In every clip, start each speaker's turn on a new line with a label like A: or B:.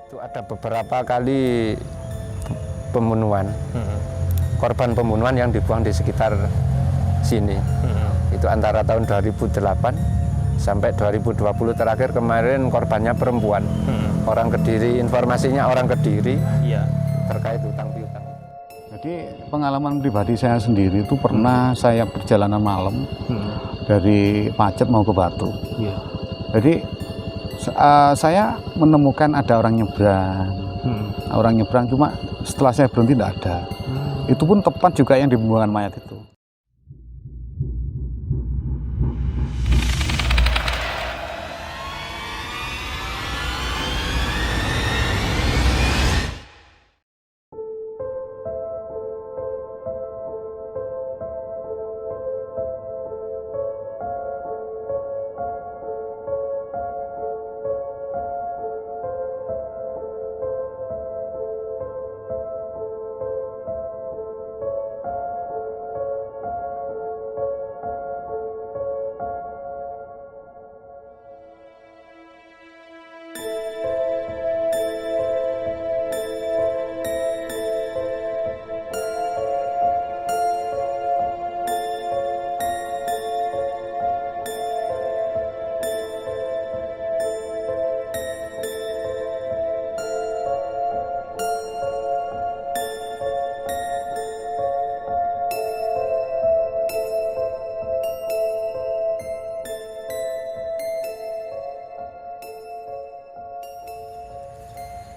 A: Itu ada beberapa kali pembunuhan, korban pembunuhan yang dibuang di sekitar sini. Itu antara tahun 2008 sampai 2020 terakhir kemarin korbannya perempuan. Orang Kediri, informasinya orang Kediri terkait hutang piutang.
B: Jadi pengalaman pribadi saya sendiri itu pernah saya perjalanan malam dari Pacet mau ke Batu. Jadi saya menemukan ada orang nyebrang, cuma setelah saya berhenti tidak ada. Itu pun tepat juga yang di pembuangan mayat itu.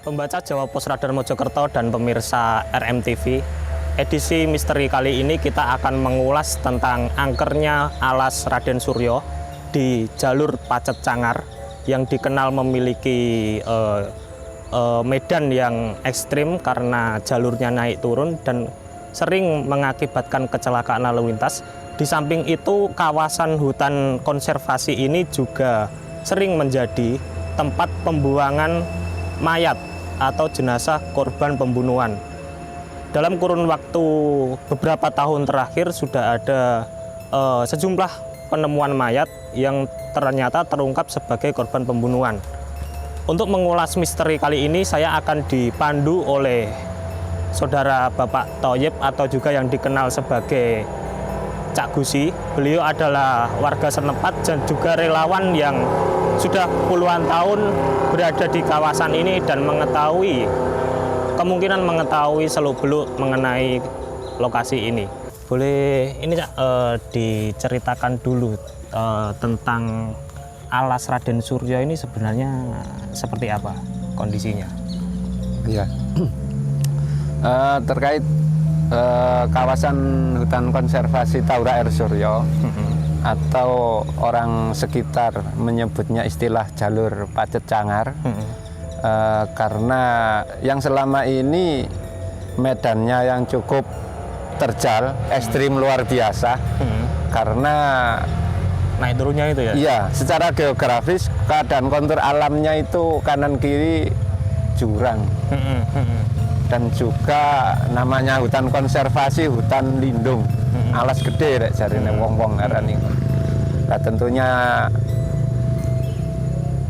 C: Pembaca Jawa Pos Radar Mojokerto dan pemirsa RMTV, edisi misteri kali ini kita akan mengulas tentang angkernya alas Raden Suryo di jalur Pacet Cangar yang dikenal memiliki medan yang ekstrim karena jalurnya naik turun dan sering mengakibatkan kecelakaan lalu lintas. Di samping itu, kawasan hutan konservasi ini juga sering menjadi tempat pembuangan mayat atau jenazah korban pembunuhan. Dalam kurun waktu beberapa tahun terakhir sudah ada sejumlah penemuan mayat yang ternyata terungkap sebagai korban pembunuhan. Untuk mengulas misteri kali ini saya akan dipandu oleh saudara Bapak Thoyib atau juga yang dikenal sebagai Cak Gusi. Beliau adalah warga setempat dan juga relawan yang sudah puluhan tahun berada di kawasan ini dan kemungkinan mengetahui seluk-beluk mengenai lokasi ini. Boleh ini Cak, diceritakan dulu tentang alas Raden Suryo ini sebenarnya seperti apa kondisinya?
A: Iya. Terkait kawasan hutan konservasi Taura Air Suryo atau orang sekitar menyebutnya istilah jalur Pacet Cangar, karena yang selama ini medannya yang cukup terjal, ekstrim luar biasa, karena
C: naik turunnya itu ya?
A: Iya, secara geografis keadaan kontur alamnya itu kanan kiri jurang. Dan juga namanya hutan konservasi, hutan lindung, alas gede rek jarine wong-wong ngarani. Nah, tentunya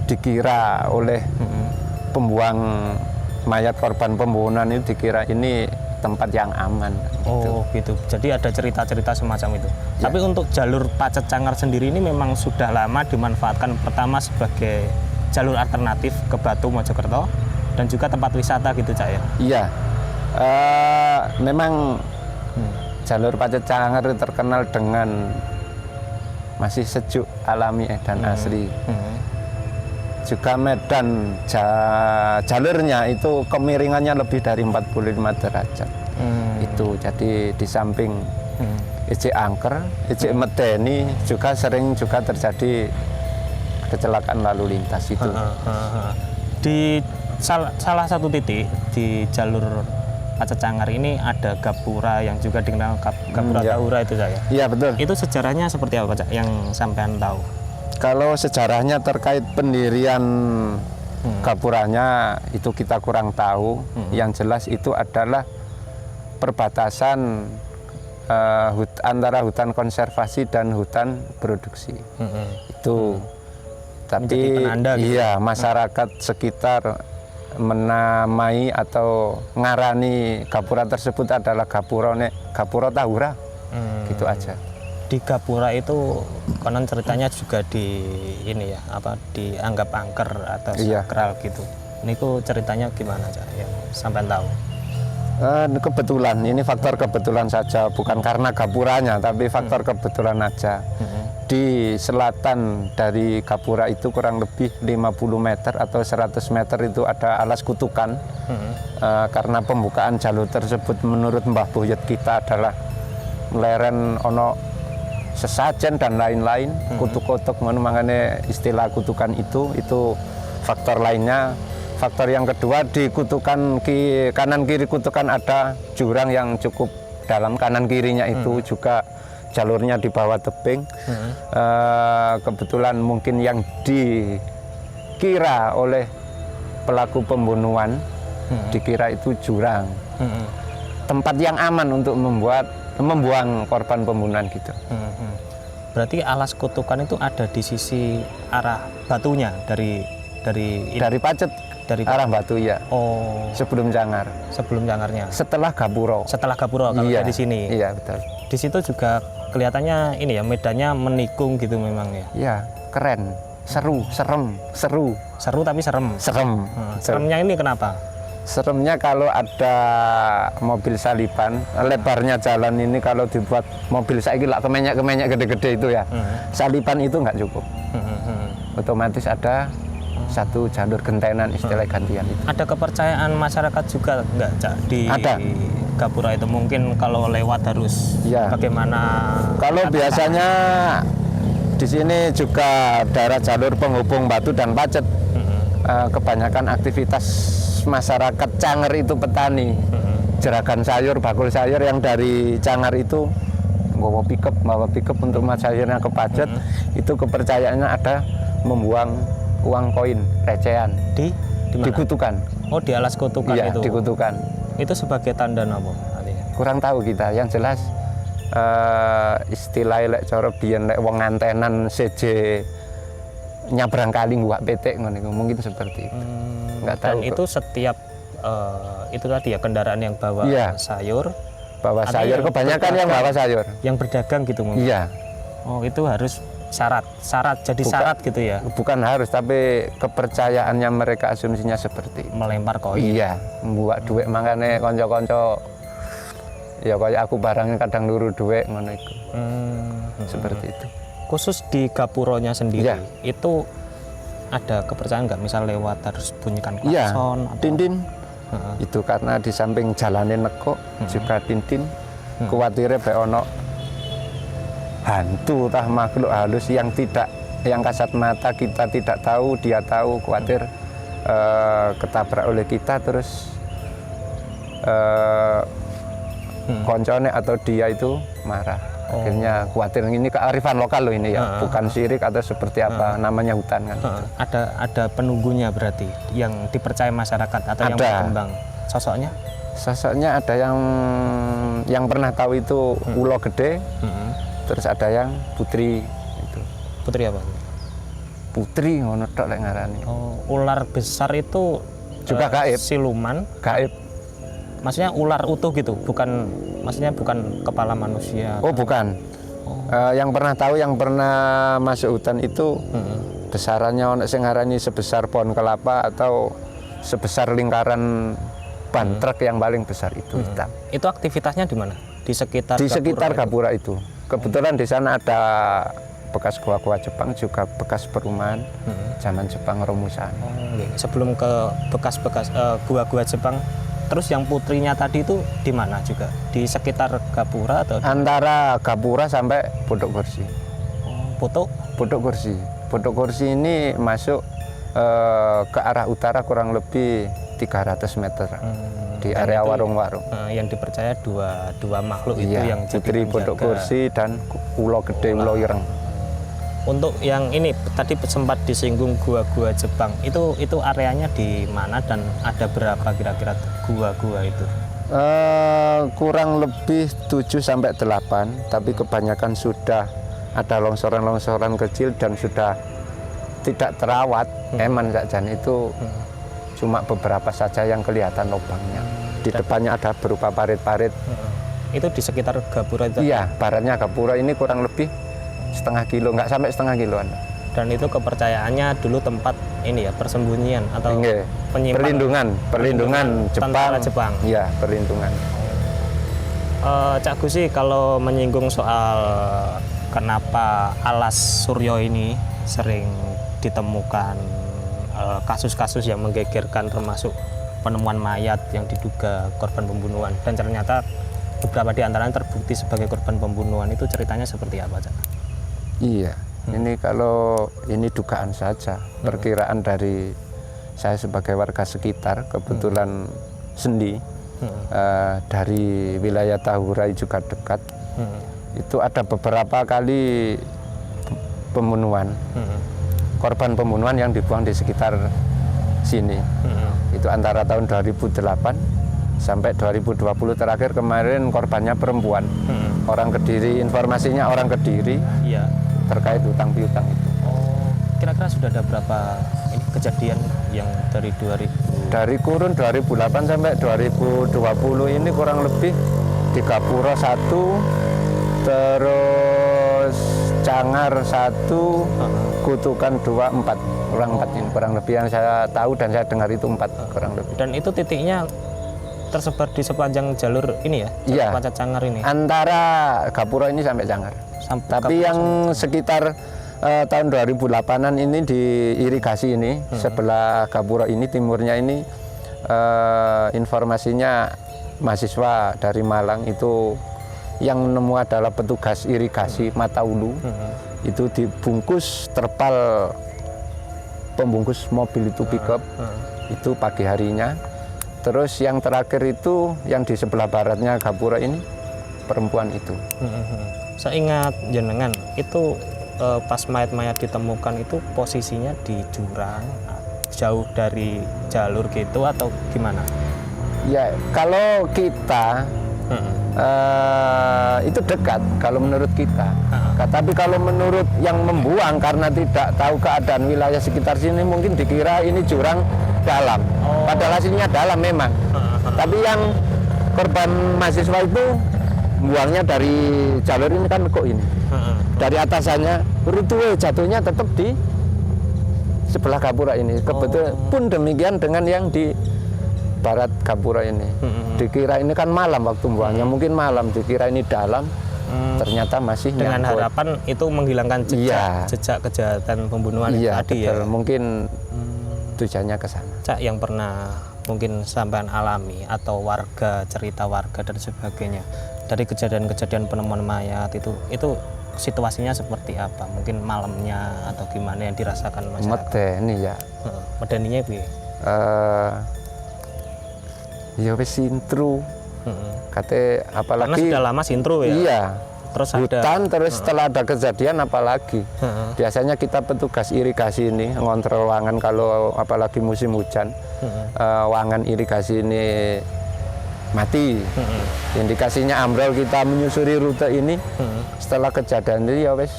A: dikira oleh pembuang mayat korban pembunuhan itu dikira ini tempat yang aman.
C: Oh gitu. Jadi ada cerita-cerita semacam itu.
A: Ya.
C: Tapi untuk jalur Pacet Cangar sendiri ini memang sudah lama dimanfaatkan pertama sebagai jalur alternatif ke Batu Mojokerto dan juga tempat wisata gitu Cak ya?
A: Iya, memang jalur Pacet Cangar terkenal dengan masih sejuk, alami dan asri. Juga medan jalurnya itu kemiringannya lebih dari 45 derajat. Itu jadi di samping ejek angker, ejek medeni juga sering juga terjadi kecelakaan lalu lintas itu.
C: Di salah satu titik di jalur Pacet Cangar ini ada gapura yang juga dikenal gapura Taura itu saya.
A: Iya betul.
C: Itu sejarahnya seperti apa Cak yang sampean tahu?
A: Kalau sejarahnya terkait pendirian gapuranya itu kita kurang tahu. Yang jelas itu adalah perbatasan antara hutan konservasi dan hutan produksi. Itu. Tapi
C: penanda gitu.
A: Iya, masyarakat sekitar menamai atau ngarani gapura tersebut adalah gapura Tahura. Gitu aja.
C: Di gapura itu konon ceritanya juga ini ya, dianggap angker atau sakral gitu. Ini ceritanya gimana aja yang sampai tahu?
A: Kebetulan, ini faktor kebetulan saja, bukan karena gapuranya, tapi faktor kebetulan aja. Di selatan dari gapura itu kurang lebih 50 meter atau 100 meter itu ada alas kutukan. Karena pembukaan jalur tersebut menurut Mbah Buyut kita adalah leren ono sesajen dan lain-lain, kutuk-kutuk, makanya istilah kutukan itu faktor lainnya. Faktor yang kedua, di kutukan kanan kiri kutukan ada jurang yang cukup dalam, kanan kirinya itu juga jalurnya di bawah tebing. Kebetulan mungkin yang dikira oleh pelaku pembunuhan dikira itu jurang, tempat yang aman untuk membuang korban pembunuhan gitu.
C: Berarti alas kutukan itu ada di sisi arah batunya dari
A: Pacet, dari arah batu ya.
C: Oh.
A: Sebelum Cangar.
C: Sebelum Cangarnya.
A: Setelah Gapura.
C: Setelah Gapura kalau
A: iya,
C: di sini.
A: Iya betul.
C: Di situ juga kelihatannya ini ya, medannya menikung gitu memang ya.
A: Iya, keren, seru.
C: Seru tapi serem.
A: Serem.
C: Seremnya ini kenapa?
A: Seremnya kalau ada mobil saliban, lebarnya jalan ini kalau dibuat mobil saiki lah kemenyek gede-gede itu ya. Saliban itu nggak cukup. Otomatis ada satu jalur gentenan, istilah gantian itu.
C: Ada kepercayaan masyarakat juga nggak, Cak, di Gapura itu? Mungkin kalau lewat harus bagaimana?
A: Kalau biasanya di sini juga daerah jalur penghubung Batu dan Pacet. Kebanyakan aktivitas masyarakat Cangar itu petani. Jeragan sayur, bakul sayur yang dari Cangar itu bawa pickup untuk sayurnya ke Pacet. Itu kepercayaannya ada membuang uang koin recehan di kutukan.
C: Oh, di alas kutukan
A: iya,
C: itu.
A: Di kutukan.
C: Itu sebagai tanda apa artinya?
A: Kurang tahu kita. Yang jelas istilah lek cara biyen lek wong ngantenan seje nyabrang kali nguwak petik ngono mungkin seperti itu. Enggak tahu. Dan
C: itu setiap itu tadi ya, kendaraan yang bawa sayur.
A: Bawa sayur, kebanyakan yang bawa sayur.
C: Yang berdagang gitu mungkin.
A: Iya.
C: Oh, itu harus syarat jadi syarat gitu ya?
A: Bukan harus, tapi kepercayaannya mereka asumsinya seperti
C: melempar koin.
A: Iya, membuat duit, makanya konco-konco ya kayak aku barangnya kadang nuru duit ngono iku. Seperti itu.
C: Khusus di Gapuronya sendiri itu ada kepercayaan nggak, misal lewat harus bunyikan klakson?
A: Tintin. Itu karena di samping jalannya nekok juga tintin. Kuwatirnya bae ono hantu tah makhluk halus yang kasat mata kita tidak tahu, dia tahu, khawatir ketabrak oleh kita, terus koncone atau dia itu marah. Akhirnya khawatir. Ini kearifan lokal loh ini ya, bukan syirik atau seperti apa, namanya hutan kan.
C: Ada penunggunya berarti yang dipercaya masyarakat atau yang berkembang. Sosoknya ada yang pernah tahu itu ulo gede. Terus ada yang putri itu. Putri apa?
A: Putri ngono tok lek ngarani.
C: Oh, ular besar itu
A: juga gaib.
C: Siluman.
A: Gaib.
C: Maksudnya ular utuh gitu, bukan kepala manusia.
A: Oh, bukan. Yang pernah tahu, yang pernah masuk hutan itu besarannya ono sing ngarani sebesar pohon kelapa atau sebesar lingkaran ban truk yang paling besar itu hitam.
C: Itu aktivitasnya di mana? Di sekitar
A: Gapura itu. Kebetulan di sana ada bekas gua-gua Jepang, juga bekas perumahan zaman Jepang Romusan.
C: Sebelum ke bekas-bekas gua-gua Jepang, terus yang putrinya tadi itu di mana juga? Di sekitar Gapura atau?
A: Antara Gapura sampai Pondok Kursi. Pondok Kursi. Pondok Kursi ini masuk ke arah utara kurang lebih 300 meter. Di area warung-warung.
C: Yang dipercaya dua makhluk itu yang
A: putri Pondok Kursi dan ulo gede, ulo ireng.
C: Untuk yang ini tadi sempat disinggung gua-gua Jepang, itu areanya di mana dan ada berapa kira-kira gua-gua itu?
A: Kurang lebih 7 sampai 8, tapi kebanyakan sudah ada longsoran-longsoran kecil dan sudah tidak terawat. Eman saja itu cuma beberapa saja yang kelihatan lubangnya. Di depannya ada berupa parit-parit.
C: Itu di sekitar Gapura itu?
A: Iya, baratnya Gapura ini kurang lebih setengah kilo, nggak sampai setengah kiloan.
C: Dan itu kepercayaannya dulu tempat ini ya, persembunyian atau
A: Nggih.
C: penyimpanan
A: Perlindungan
C: tentara
A: Jepang.
C: Jepang.
A: Iya, perlindungan.
C: Cak Gusi, kalau menyinggung soal kenapa alas Suryo ini sering ditemukan kasus-kasus yang menggegerkan, termasuk penemuan mayat yang diduga korban pembunuhan, dan ternyata beberapa di antaranya terbukti sebagai korban pembunuhan, itu ceritanya seperti apa, Cak?
A: Iya, ini kalau ini dugaan saja, perkiraan dari saya sebagai warga sekitar, kebetulan sendi, dari wilayah Tahurai juga dekat, itu ada beberapa kali pembunuhan, korban pembunuhan yang dibuang di sekitar sini. Itu antara tahun 2008 sampai 2020 terakhir, kemarin korbannya perempuan, orang Kediri, informasinya orang Kediri.
C: Iya.
A: Terkait hutang piutang itu.
C: Oh, kira-kira sudah ada berapa ini kejadian yang dari 2000?
A: Dari kurun 2008 sampai 2020 ini kurang lebih di Gapura 1, terus Cangar 1, Kutukan 2, 4. Kurang 4 ini, kurang lebih yang saya tahu dan saya dengar itu 4 kurang lebih.
C: Dan itu titiknya tersebar di sepanjang jalur ini ya?
A: Iya.
C: Pacet Cangar ini?
A: Antara Gapura ini sampai Cangar. Tapi yang sekitar tahun 2008-an ini di irigasi ini, sebelah Gapura ini, timurnya ini, informasinya mahasiswa dari Malang itu yang menemu adalah petugas irigasi Mataulu. Itu dibungkus terpal pembungkus mobil itu pickup, itu pagi harinya. Terus yang terakhir itu yang di sebelah baratnya Gapura ini, perempuan itu.
C: Saya ingat jenengan itu pas mayat-mayat ditemukan itu posisinya di jurang, jauh dari jalur gitu atau gimana?
A: Ya, kalau kita itu dekat kalau menurut kita. Tapi kalau menurut yang membuang, karena tidak tahu keadaan wilayah sekitar sini, mungkin dikira ini jurang dalam. Padahal aslinya dalam memang. Tapi yang korban mahasiswa itu buangnya dari jalur ini kan kok ini. Dari atasannya, rutue jatuhnya tetap di sebelah Gapura ini. Kebetulan pun demikian dengan yang di barat Gapura ini. Dikira ini kan malam waktu buangnya, mungkin malam, dikira ini dalam. Ternyata masih
C: dengan
A: nyangkut.
C: harapan itu menghilangkan jejak kejahatan pembunuhan tadi
A: betul.
C: ya.
A: Mungkin tujuannya ke sana.
C: Cak, yang pernah mungkin sampean alami atau warga, cerita warga dan sebagainya dari kejadian-kejadian penemuan mayat itu situasinya seperti apa? Mungkin malamnya atau gimana yang dirasakan masyarakat?
A: Medeni ya.
C: Medeninya piye?
A: Ya wis sintru. Kate apalagi
C: karena sudah lama sintru ya.
A: Iya.
C: Terus
A: hutan,
C: ada
A: terus setelah ada kejadian apalagi. Biasanya kita petugas irigasi ini ngontrol wangan kalau apalagi musim hujan. Wangan irigasi ini mati. Indikasinya ambrol, kita menyusuri rute ini. Setelah kejadian ini ya wes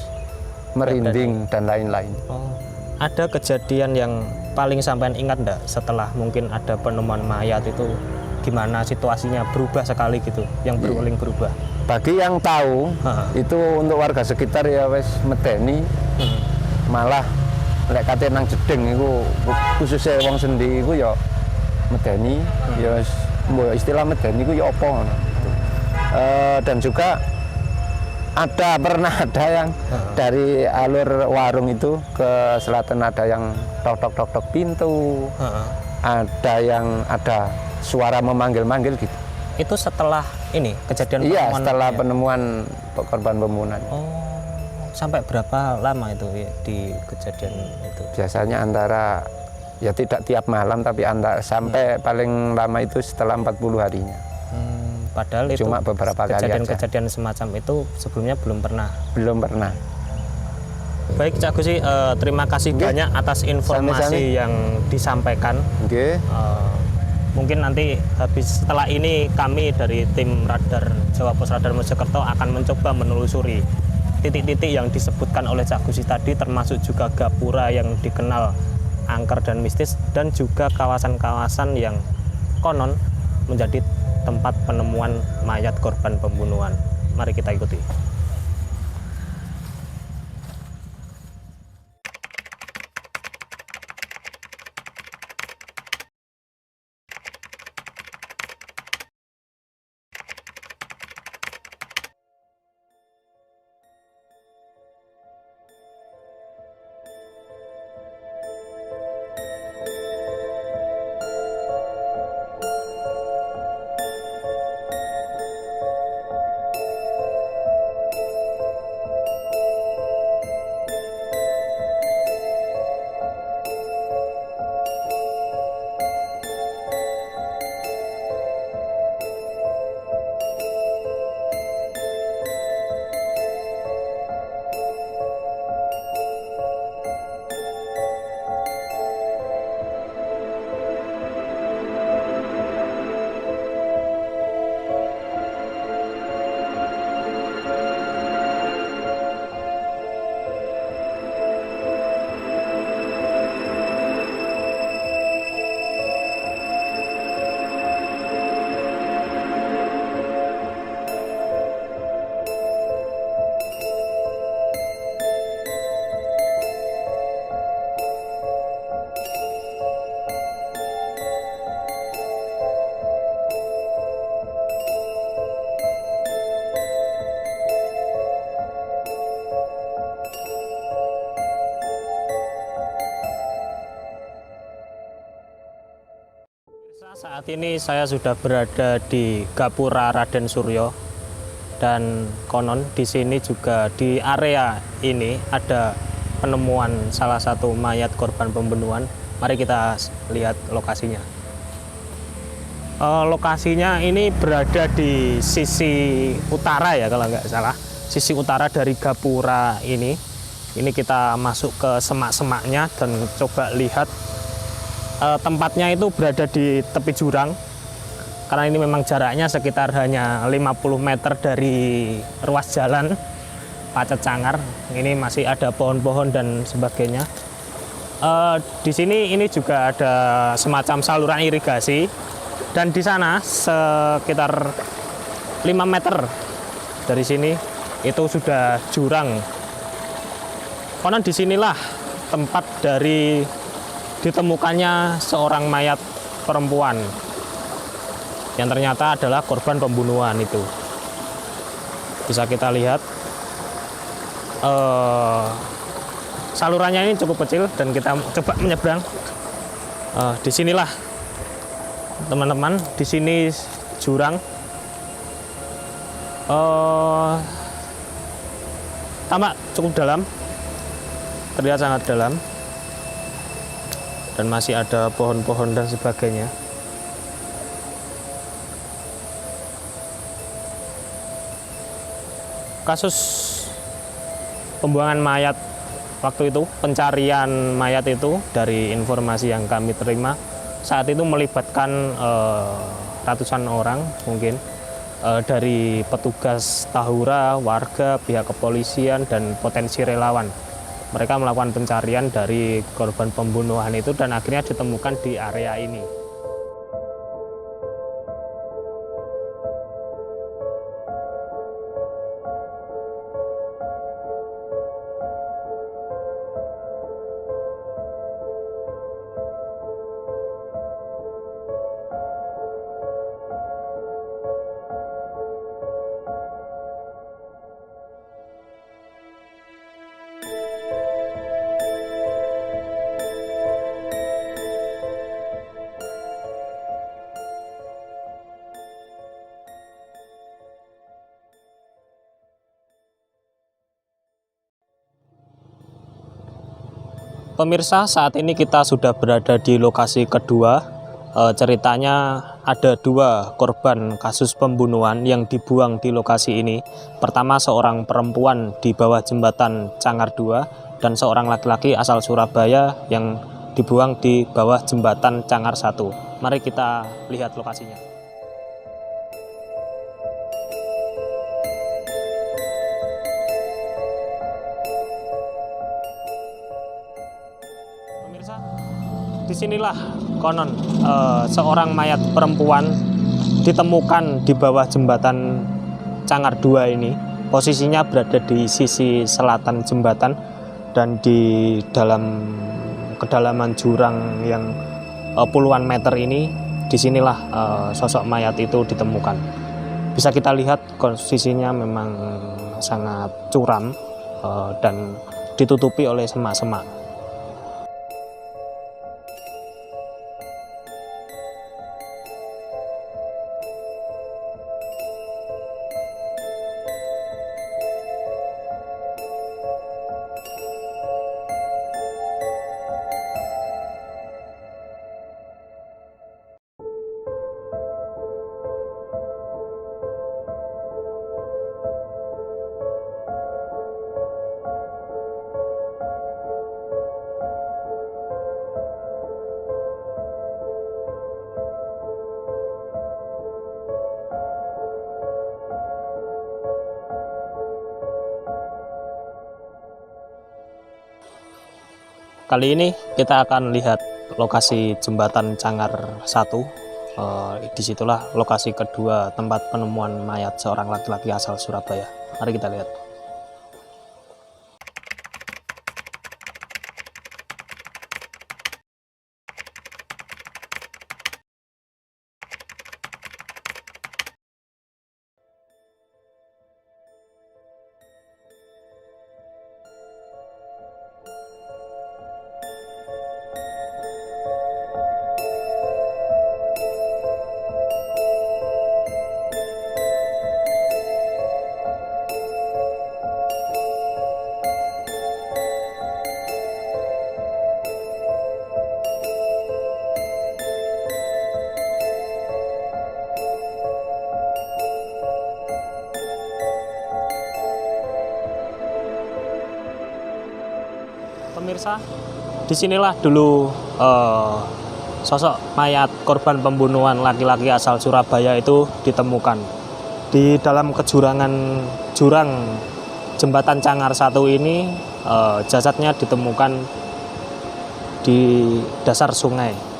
A: merinding dan lain-lain.
C: Ada kejadian yang paling sampean ingat enggak setelah mungkin ada penemuan mayat itu, gimana situasinya berubah sekali gitu, yang berulang berubah?
A: Bagi yang tahu, itu untuk warga sekitar ya wes medeni, malah lek kate nang jedeng iku khususnya wong sendi iku ya medeni, ya istilah medeni iku ya apa ngono. Dan juga pernah ada yang dari alur warung itu ke selatan, ada yang tok pintu, ada suara memanggil-manggil gitu.
C: Itu setelah ini kejadian penemuan?
A: Iya, setelah penemuan korban pembunuhan.
C: Sampai berapa lama itu ya, di kejadian itu?
A: Biasanya antara, ya tidak tiap malam, tapi sampai paling lama itu setelah 40 harinya.
C: Padahal itu
A: cuma beberapa kali aja.
C: Kejadian semacam itu sebelumnya belum pernah?
A: Belum pernah.
C: Baik Cak Gusi, terima kasih banyak atas informasi yang disampaikan. Mungkin nanti setelah ini kami dari tim radar Jawa Pos Radar Mojokerto akan mencoba menelusuri titik-titik yang disebutkan oleh Cak Gusi tadi, termasuk juga Gapura yang dikenal angker dan mistis, dan juga kawasan-kawasan yang konon menjadi tempat penemuan mayat korban pembunuhan. Mari kita ikuti. Saat ini saya sudah berada di Gapura Raden Suryo, dan konon di sini juga di area ini ada penemuan salah satu mayat korban pembunuhan. Mari kita lihat lokasinya. Lokasinya ini berada di sisi utara ya kalau nggak salah, sisi utara dari Gapura ini. Ini kita masuk ke semak-semaknya dan coba lihat. Tempatnya itu berada di tepi jurang, karena ini memang jaraknya sekitar hanya 50 meter dari ruas jalan Pacet Cangar. Ini masih ada pohon-pohon dan sebagainya. Di sini ini juga ada semacam saluran irigasi, dan di sana sekitar 5 meter dari sini itu sudah jurang. Konon disinilah tempat dari ditemukannya seorang mayat perempuan yang ternyata adalah korban pembunuhan itu. Bisa kita lihat salurannya ini cukup kecil dan kita coba menyeberang. Disinilah teman-teman, di sini jurang. Tampak cukup dalam, terlihat sangat dalam. Dan masih ada pohon-pohon dan sebagainya. Kasus pembuangan mayat waktu itu, pencarian mayat itu, dari informasi yang kami terima saat itu melibatkan ratusan orang mungkin, dari petugas Tahura, warga, pihak kepolisian, dan potensi relawan. Mereka melakukan pencarian dari korban pembunuhan itu dan akhirnya ditemukan di area ini. Pemirsa, saat ini kita sudah berada di lokasi kedua. Ceritanya ada dua korban kasus pembunuhan yang dibuang di lokasi ini. Pertama seorang perempuan di bawah jembatan Cangar 2 dan seorang laki-laki asal Surabaya yang dibuang di bawah jembatan Cangar 1. Mari kita lihat lokasinya. Pemirsa, Disinilah konon seorang mayat perempuan ditemukan di bawah jembatan Cangar 2 ini. Posisinya berada di sisi selatan jembatan dan di dalam kedalaman jurang yang puluhan meter ini. Disinilah sosok mayat itu ditemukan. Bisa kita lihat posisinya memang sangat curam dan ditutupi oleh semak-semak. Kali ini kita akan lihat lokasi jembatan Cangar 1. Disitulah lokasi kedua tempat penemuan mayat seorang laki-laki asal Surabaya. Mari kita lihat. Pemirsa, disinilah dulu sosok mayat korban pembunuhan laki-laki asal Surabaya itu ditemukan. Di dalam jurang jembatan Cangar 1 ini, jasadnya ditemukan di dasar sungai.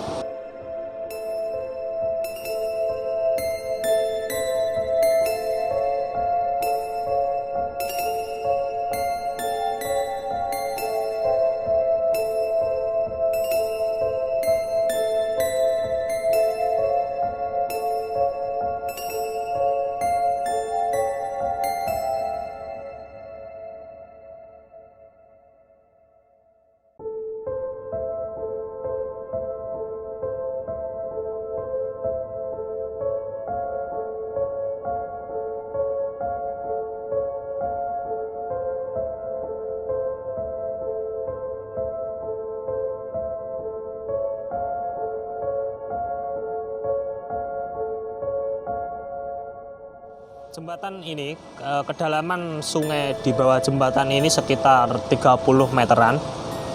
C: Jembatan ini, kedalaman sungai di bawah jembatan ini sekitar 30 meteran,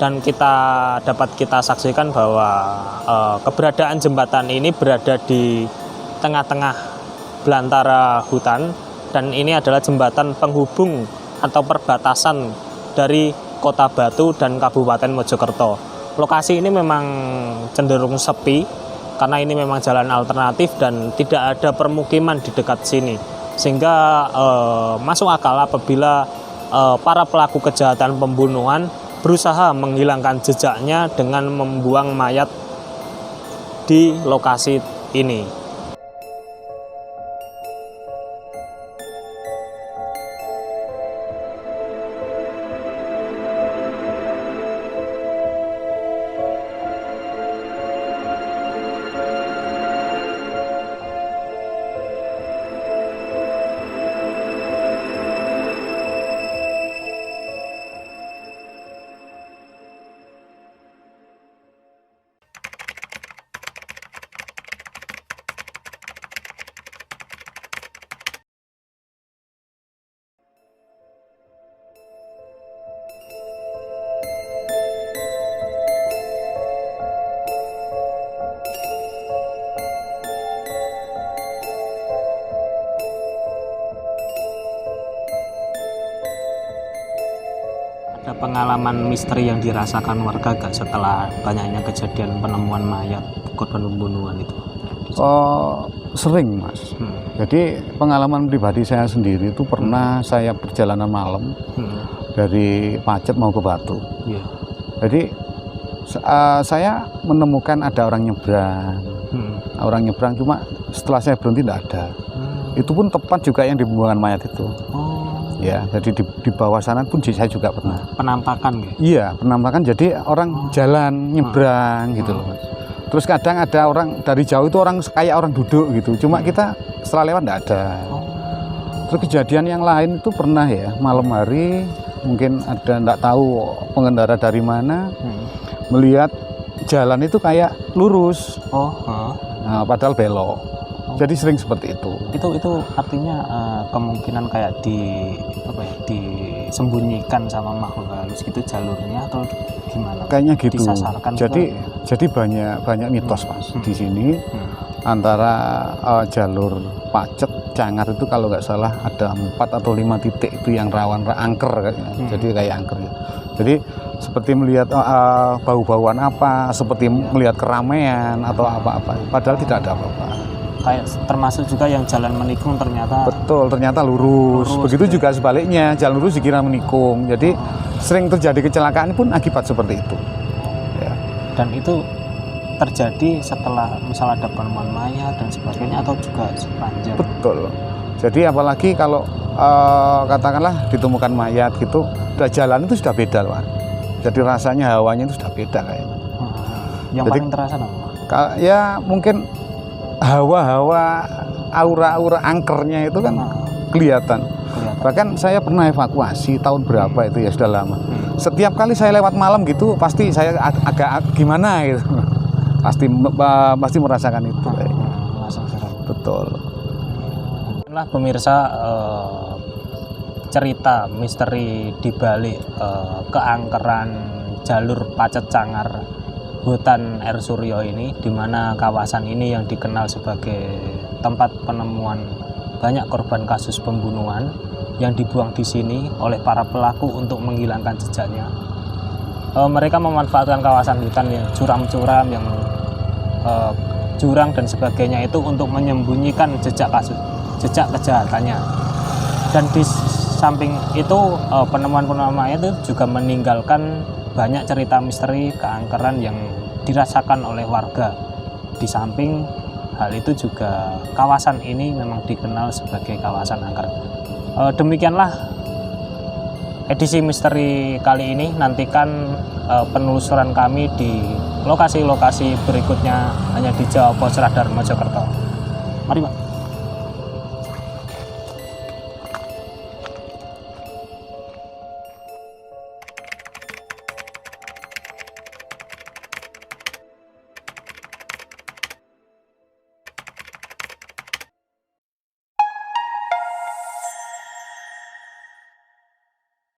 C: dan dapat kita saksikan bahwa keberadaan jembatan ini berada di tengah-tengah belantara hutan, dan ini adalah jembatan penghubung atau perbatasan dari Kota Batu dan Kabupaten Mojokerto. Lokasi ini memang cenderung sepi karena ini memang jalan alternatif dan tidak ada permukiman di dekat sini. Sehingga masuk akal apabila para pelaku kejahatan pembunuhan berusaha menghilangkan jejaknya dengan membuang mayat di lokasi ini. pengalaman misteri yang dirasakan warga gak setelah banyaknya kejadian penemuan mayat korban pembunuhan itu?
B: Oh, sering Mas. Jadi pengalaman pribadi saya sendiri itu pernah saya perjalanan malam dari Pacet mau ke Batu.
C: Iya.
B: Jadi saya menemukan ada orang nyebrang. Orang nyebrang, cuma setelah saya berhenti tidak ada. Itu pun tepat juga yang di pembuangan mayat itu. Ya, jadi di bawah sana pun saya juga pernah.
C: Penampakan ya?
B: Iya, penampakan, jadi orang jalan nyebrang gitu loh Mas. Terus kadang ada orang dari jauh itu orang kayak orang duduk gitu. Cuma kita setelah lewat tidak ada. Terus kejadian yang lain itu pernah ya, malam hari mungkin ada tidak tahu pengendara dari mana melihat jalan itu kayak lurus. Nah, padahal belok. Jadi sering seperti itu.
C: Itu artinya kemungkinan kayak disembunyikan sama makhluk halus gitu jalurnya atau gimana?
B: Kayaknya gitu.
C: Disasarkan.
B: Jadi banyak mitos Mas di sini antara jalur Pacet Cangar itu kalau nggak salah ada 4 atau 5 titik itu yang rawan angker, jadi kayak angker ya. Jadi seperti melihat bau-bauan apa, seperti melihat keramaian atau apa-apa. Padahal tidak ada apa-apa.
C: Kayak termasuk juga yang jalan menikung ternyata.
B: Betul, ternyata lurus. Begitu juga sebaliknya, jalan lurus dikira menikung. Jadi sering terjadi kecelakaan pun akibat seperti itu. Ya.
C: Dan itu terjadi setelah misal ada penemuan mayat dan sebagainya atau juga sepanjang.
B: Betul. Jadi apalagi kalau katakanlah ditemukan mayat gitu, udah jalan itu sudah beda loh. Jadi rasanya hawanya itu sudah beda kayaknya.
C: Yang
B: jadi,
C: paling terasa apa?
B: Ya mungkin hawa-hawa aura-aura angkernya itu kan kelihatan. Bahkan saya pernah evakuasi tahun berapa itu ya, sudah lama. Setiap kali saya lewat malam gitu pasti saya agak gimana gitu. Pasti merasakan itu. Betul.
C: Inilah pemirsa cerita misteri di balik keangkeran jalur Pacet Cangar Hutan Air Suryo ini, di mana kawasan ini yang dikenal sebagai tempat penemuan banyak korban kasus pembunuhan yang dibuang di sini oleh para pelaku untuk menghilangkan jejaknya. Mereka memanfaatkan kawasan hutan yang curam-curam, yang jurang dan sebagainya itu untuk menyembunyikan jejak kejahatannya. Dan di samping itu penemuan-penemuan itu juga meninggalkan banyak cerita misteri keangkeran yang dirasakan oleh warga. Di samping hal itu juga kawasan ini memang dikenal sebagai kawasan angker. Demikianlah edisi misteri kali ini. Nantikan penelusuran kami di lokasi-lokasi berikutnya hanya di Jawa Pos Radar Mojokerto. Mari Pak.